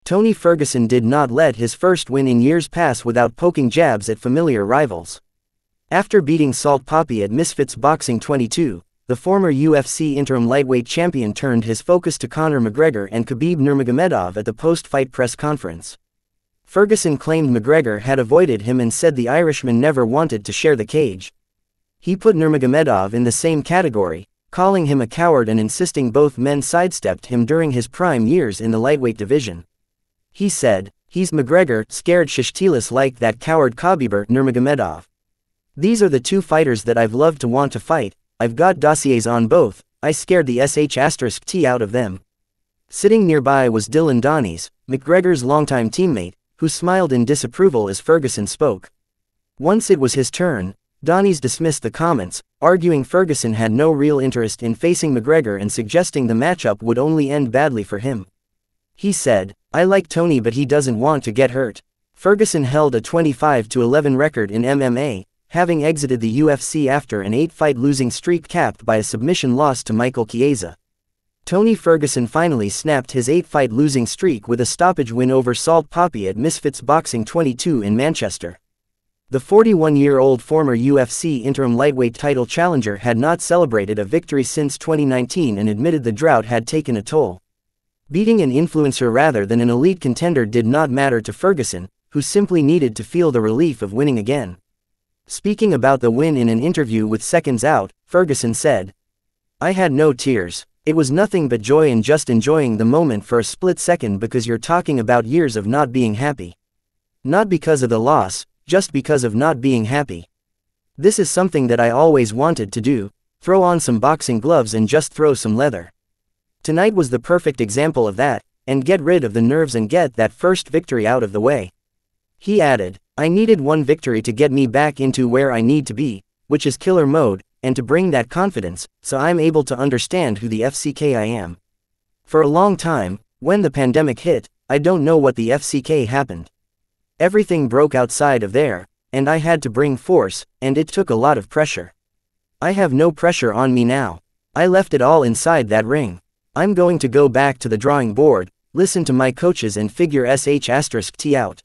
Tony Ferguson did not let his first win in years pass without poking jabs at familiar rivals. After beating Salt Papi at Misfits Boxing 22, the former UFC interim lightweight champion turned his focus to Conor McGregor and Khabib Nurmagomedov at the post-fight press conference. Ferguson claimed McGregor had avoided him and said the Irishman never wanted to share the cage. He put Nurmagomedov in the same category, calling him a coward and insisting both men sidestepped him during his prime years in the lightweight division. He said, "He's McGregor, scared tless like that coward Khabieber, Nurmagomedov. These are the two fighters that I've loved to want to fight, I've got dossiers on both, I scared the sh*t out of them." Sitting nearby was Dillon Danis, McGregor's longtime teammate, who smiled in disapproval as Ferguson spoke. Once it was his turn, Danis dismissed the comments, arguing Ferguson had no real interest in facing McGregor and suggesting the matchup would only end badly for him. He said, "I like Tony but he doesn't want to get hurt." Ferguson held a 25-11 record in MMA, having exited the UFC after an 8-fight losing streak capped by a submission loss to Michael Chiesa. Tony Ferguson finally snapped his 8-fight losing streak with a stoppage win over Salt Papi at Misfits Boxing 22 in Manchester. The 41-year-old former UFC interim lightweight title challenger had not celebrated a victory since 2019 and admitted the drought had taken a toll. Beating an influencer rather than an elite contender did not matter to Ferguson, who simply needed to feel the relief of winning again. Speaking about the win in an interview with Seconds Out, Ferguson said, "I had no tears. It was nothing but joy and just enjoying the moment for a split second because you're talking about years of not being happy. Not because of the loss, just because of not being happy. This is something that I always wanted to do, throw on some boxing gloves and just throw some leather. Tonight was the perfect example of that, and get rid of the nerves and get that first victory out of the way." He added, "I needed one victory to get me back into where I need to be, which is killer mode, and to bring that confidence, so I'm able to understand who the FCK I am. For a long time, when the pandemic hit, I don't know what the FCK happened. Everything broke outside of there, and I had to bring force, and it took a lot of pressure. I have no pressure on me now. I left it all inside that ring. I'm going to go back to the drawing board, listen to my coaches and figure sh*t out.